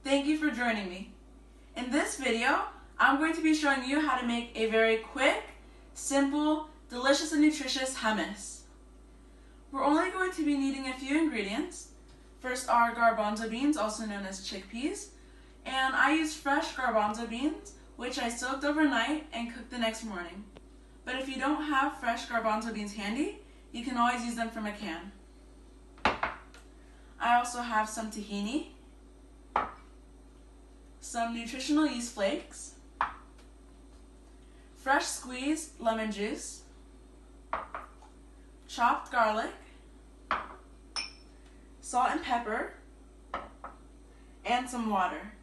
Thank you for joining me. In this video, I'm going to be showing you how to make a very quick, simple, delicious and nutritious hummus. We're only going to be needing a few ingredients. First are garbanzo beans, also known as chickpeas, and I used fresh garbanzo beans, which I soaked overnight and cooked the next morning. But if you don't have fresh garbanzo beans handy, you can always use them from a can. I also have some tahini, some nutritional yeast flakes, fresh squeezed lemon juice, chopped garlic, salt and pepper, and some water.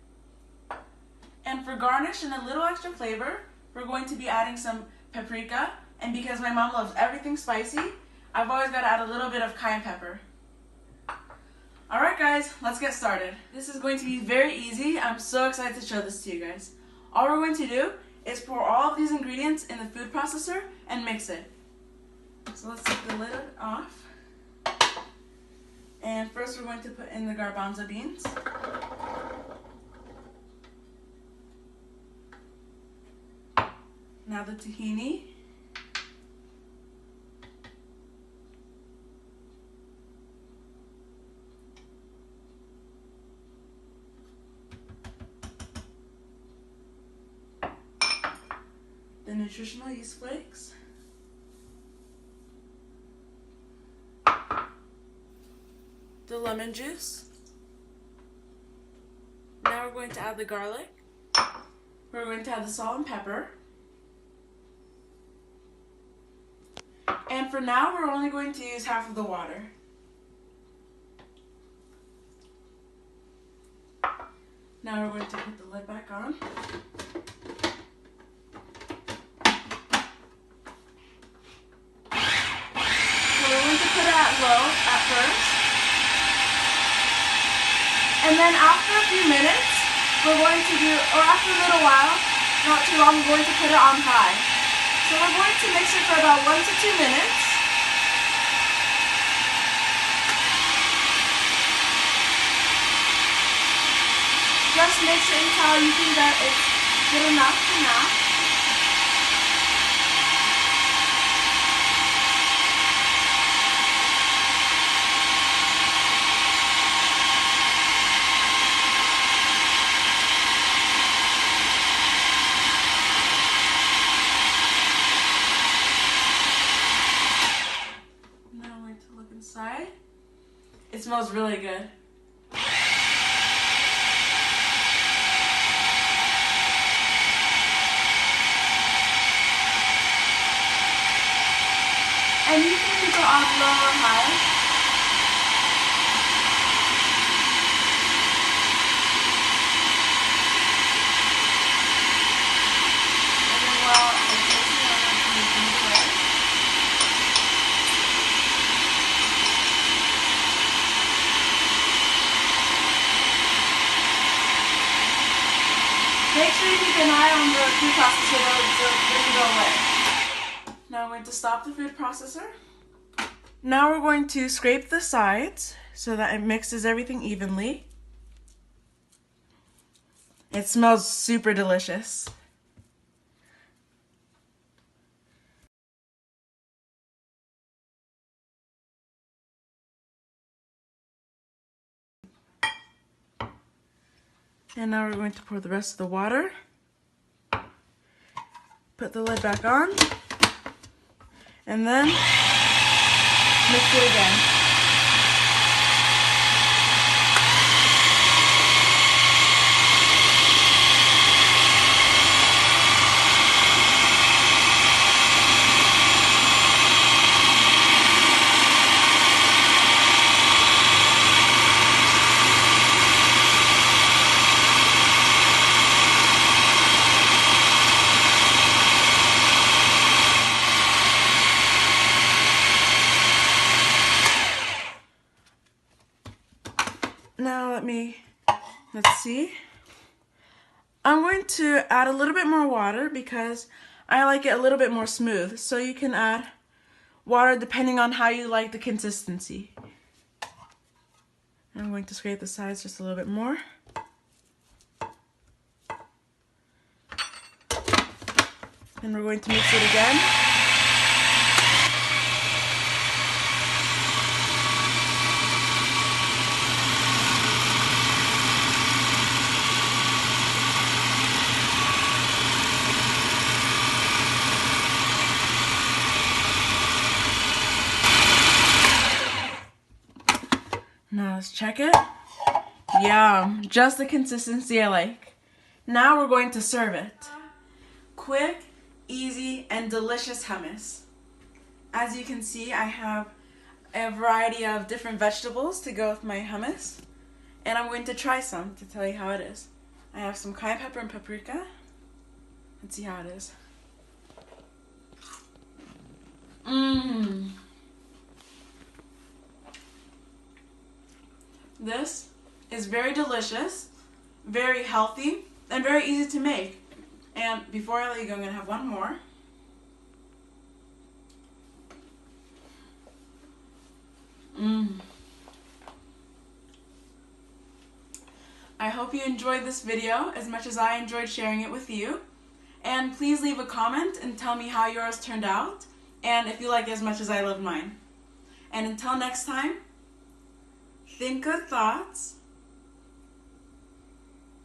And for garnish and a little extra flavor, we're going to be adding some paprika, and because my mom loves everything spicy, I've always got to add a little bit of cayenne pepper. Alright guys, let's get started. This is going to be very easy. I'm so excited to show this to you guys. All we're going to do is pour all of these ingredients in the food processor and mix it. So let's take the lid off. And first we're going to put in the garbanzo beans. Now the tahini. The nutritional yeast flakes. The lemon juice. Now we're going to add the garlic. We're going to add the salt and pepper. And for now, we're only going to use half of the water. Now we're going to put the lid back on. So we're going to put it at low at first. And then after a few minutes, we're going to do, or after a little while, not too long, we're going to put it on high. So we're going to mix it for about 1 to 2 minutes. Just mix it until you think that it's good enough for now. Inside. It smells really good. And you can go on low or high. And then while it's mixing, I'm going to move it away. Make sure you keep an eye on the food processor so it doesn't go away. Now I'm going to stop the food processor. Now we're going to scrape the sides so that it mixes everything evenly. It smells super delicious. And now we're going to pour the rest of the water. Put the lid back on. And then mix it again. Now let's see. I'm going to add a little bit more water because I like it a little bit more smooth. So you can add water depending on how you like the consistency. I'm going to scrape the sides just a little bit more. Then we're going to mix it again. Now let's check it. Yeah, just the consistency I like. Now we're going to serve it. Quick, easy, and delicious hummus. As you can see, I have a variety of different vegetables to go with my hummus. And I'm going to try some to tell you how it is. I have some cayenne pepper and paprika. Let's see how it is. This is very delicious, very healthy, and very easy to make. And before I let you go, I'm going to have one more. I hope you enjoyed this video as much as I enjoyed sharing it with you. And please leave a comment and tell me how yours turned out, and if you like it as much as I love mine. And until next time, think good thoughts,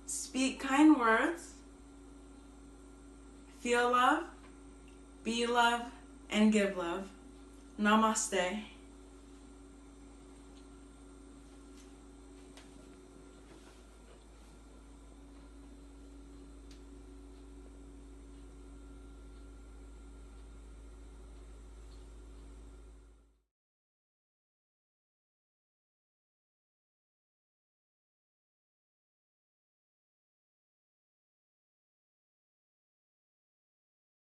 speak kind words, feel love, be love, and give love. Namaste.